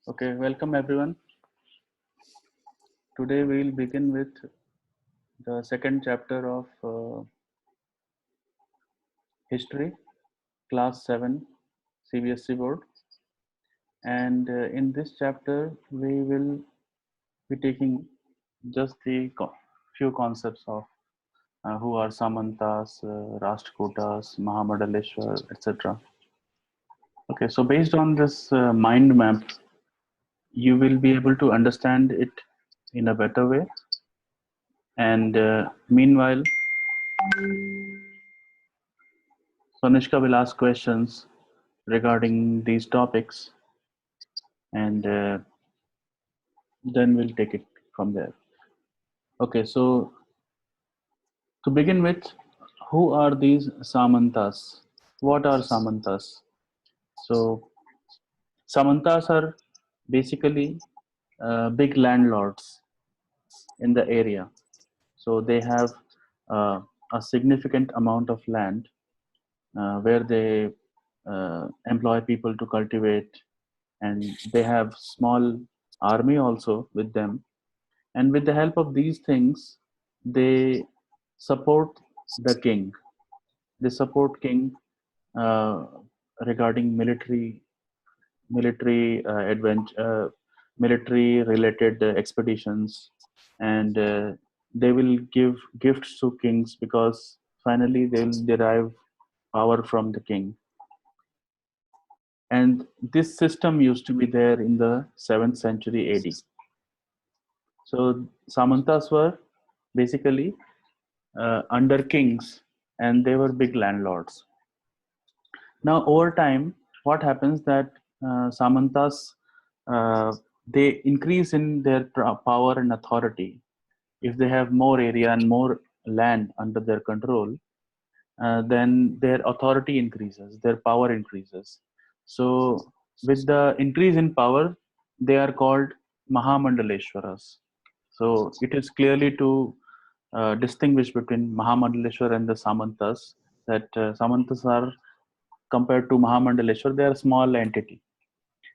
Okay, welcome everyone. Today we'll begin with the second chapter of history, class 7 CBSE board. And in this chapter, we will be taking just the few concepts of who are Samantas, Rashtrakutas, Mahamadaleshwar, etc. Okay, so based on this mind map, you will be able to understand it in a better way. And meanwhile, Sonishka will ask questions regarding these topics, and then we'll take it from there. Okay, so to begin with, who are these Samantas? What are Samantas? So, Samantas are basically big landlords in the area. So, they have a significant amount of land where they employ people to cultivate, and they have small army also with them, and with the help of these things they support the king. They support king uh, regarding military related expeditions, and they will give gifts to kings because finally they'll derive power from the king. And this system used to be there in the 7th century AD. So Samantas were basically under kings, and they were big landlords. Now, over time, what happens that Samantas they increase in their power and authority. If they have more area and more land under their control, then their authority increases, their power increases. So, with the increase in power, they are called Mahamandaleshwaras. So, it is clearly to distinguish between Mahamandaleshwar and the Samantas, that Samantas are compared to Mahamandaleshwar, they are a small entity.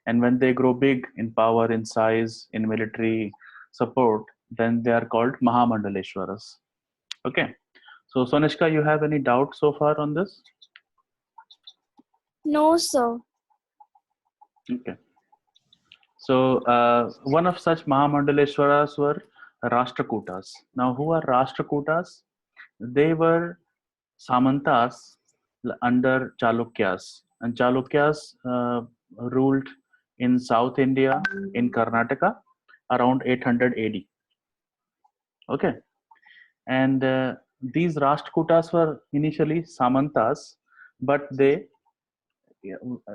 And when they grow big in power, in size, in military support, then they are called Mahamandaleshwaras. Okay. So, Sonishka, you have any doubt so far on this? No, sir. Okay. So, one of such Mahamandaleshwaras were Rashtrakutas. Now, who are Rashtrakutas? They were Samantas under Chalukyas, and Chalukyas ruled in South India, in Karnataka, around 800 AD. Okay, and these Rashtrakutas were initially Samantas, but they,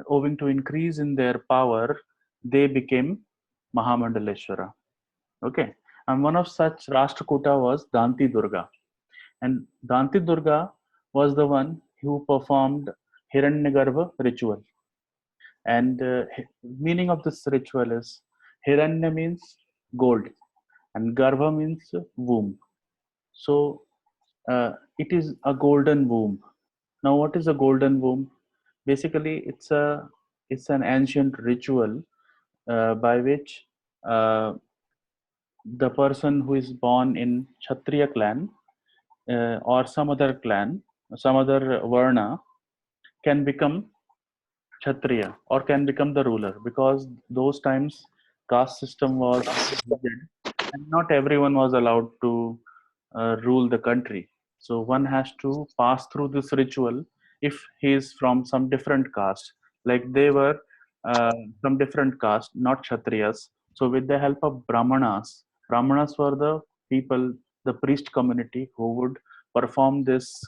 owing to increase in their power, they became Mahamandaleshwara. Okay, and one of such Rashtrakuta was Danti Durga. And Danti Durga was the one who performed Hiranyagarbha ritual. And meaning of this ritual is Hiranya means gold, and Garbha means womb. So it is a golden womb. Now, what is a golden womb? Basically, it's an ancient ritual by which uh, the person who is born in Kshatriya clan or some other clan, some other Varna, can become Kshatriya or can become the ruler, because those times caste system was rigid and not everyone was allowed to rule the country. So one has to pass through this ritual if he is from some different caste. Like they were from different caste, not Kshatriyas. So with the help of Brahmanas were the people, the priest community who would perform this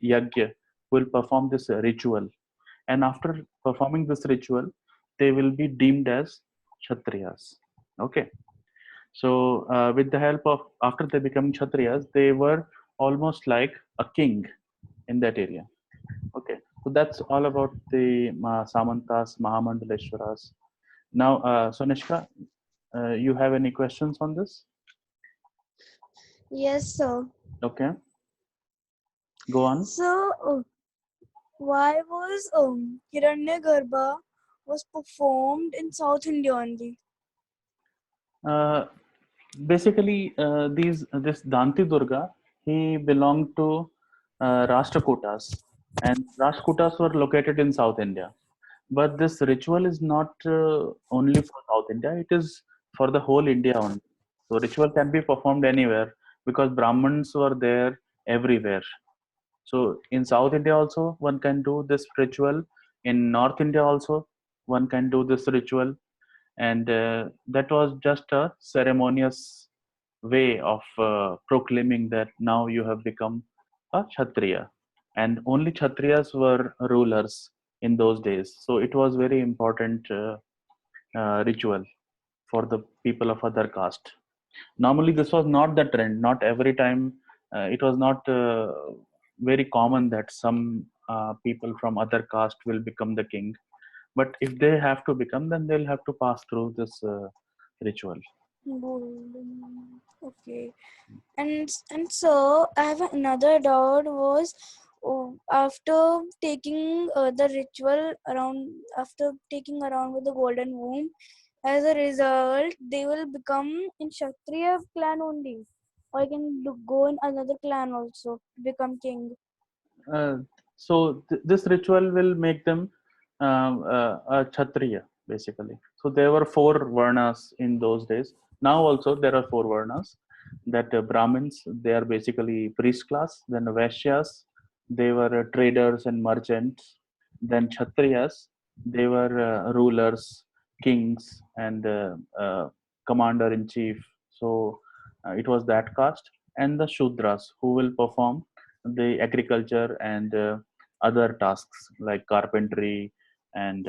yagya, will perform this ritual, and after performing this ritual they will be deemed as kshatriyas. Okay, so with the help of, after they become kshatriyas, they were almost like a king in that area. Okay, so that's all about the samantas, mahamandaleshwaras. Now Sonishka, you have any questions on this? Yes, sir. Okay, go on. So, why was Hiranyagarbha was performed in South India only? Basically, this Danti Durga, he belonged to Rashtrakutas, and Rashtrakutas were located in South India. But this ritual is not only for South India; it is for the whole India only. So ritual can be performed anywhere because Brahmins were there everywhere. So in South India also one can do this ritual. In North India also one can do this ritual, and that was just a ceremonious way of proclaiming that now you have become a Kshatriya, and only Kshatriyas were rulers in those days. So it was very important ritual for the people of other caste. Normally this was not the trend. Not every time. It was not very common that some people from other caste will become the king, but if they have to become, then they'll have to pass through this ritual. Golden. Okay. And so I have another doubt was, after taking the ritual around, after taking around with the golden womb, as a result they will become in Kshatriya clan only, or I can go in another clan also to become king. Uh, this ritual will make them a Kshatriya basically. So there were four Varnas in those days. Now also there are four Varnas. That Brahmins, they are basically priest class. Then Vaishyas, they were traders and merchants. Then Kshatriyas, they were rulers, kings, and commander in chief. So it was that caste. And the Shudras, who will perform the agriculture and other tasks like carpentry and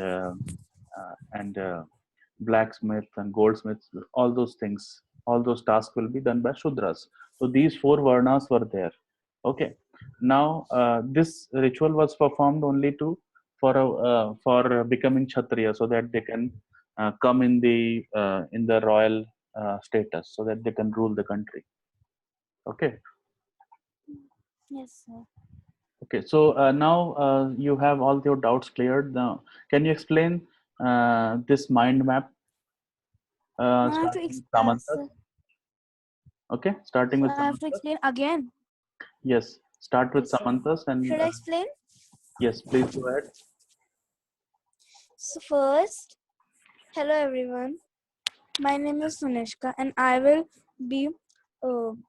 blacksmith and goldsmith. All those things, all those tasks will be done by Shudras. So these four Varnas were there. Okay. Now this ritual was performed only to for becoming Kshatriya, so that they can come in the royal status, so that they can rule the country. Okay. Yes, sir. Okay, so now you have all your doubts cleared. Now, can you explain this mind map Now I have to starting with Samantas? Okay, starting so with I have to Samantas. explain again. Yes, start with Okay, sir. Samantas and Should I explain? yes, please go ahead. So first, hello everyone. My name is Sunishka, and I will be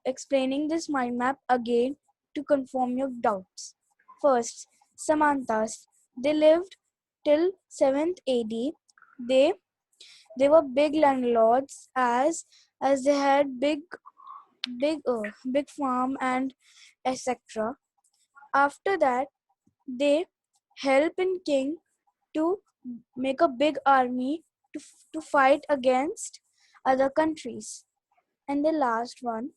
explaining this mind map again to confirm your doubts. First, Samantas. They lived till 7th AD. They they were big landlords, as they had big farm and etc. After that, they help in king to make a big army to fight against other countries. And the last one,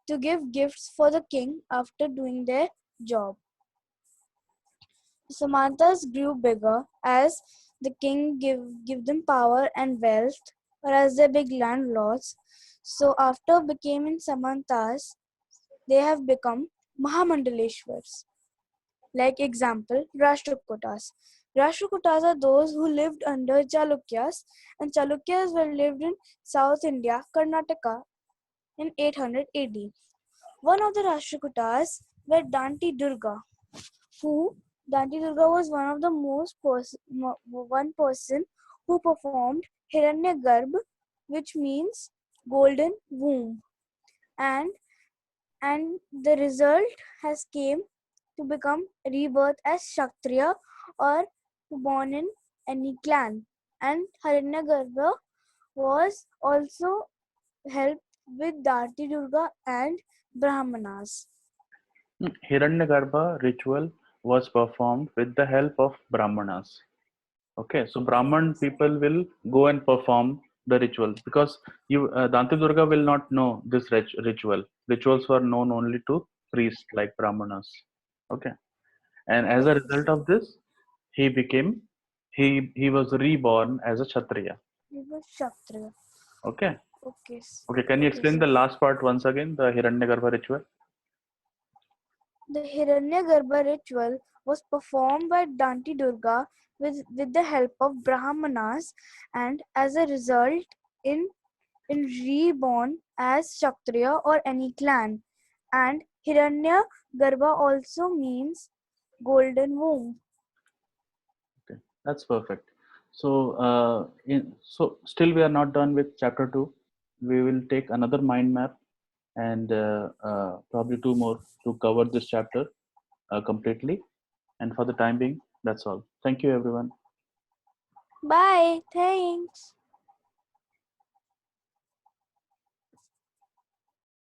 to give gifts for the king after doing their job. Samanthas grew bigger as the king give them power and wealth, or as their big landlords. So after becoming Samanthas, they have become Mahamandaleshwars. Like example, Rashtrakutas. Rashtrakutas are those who lived under Chalukyas, and Chalukyas were lived in South India, Karnataka in 800 AD. One of the Rashtrakutas were Danti Durga, who Danti Durga was one of the one person who performed Hiranyagarbh, which means golden womb, and and the result has came to become rebirth as Kshatriya or born in any clan. And Hiranyagarbha was also helped with Dati Durga and Brahmanas. Hiranyagarbha ritual was performed with the help of Brahmanas. Okay, so Brahman people will go and perform the ritual because Danti Durga will not know this ritual. Rituals were known only to priests like Brahmanas. Okay, and as a result of this, he became he was reborn as a Kshatriya. It was Kshatriya. Okay, Okay, okay. Can you okay, explain sir. the last part once again? The Hiranyagarbha ritual. The Hiranyagarbha ritual was performed by Danti Durga with the help of Brahmanas, and as a result, in reborn as Kshatriya or any clan. And Hiranya Garbha also means golden womb. Okay, that's perfect. So, so still we are not done with chapter 2. We will take another mind map and probably 2 more to cover this chapter completely. And for the time being, that's all. Thank you, everyone. Bye. Thanks.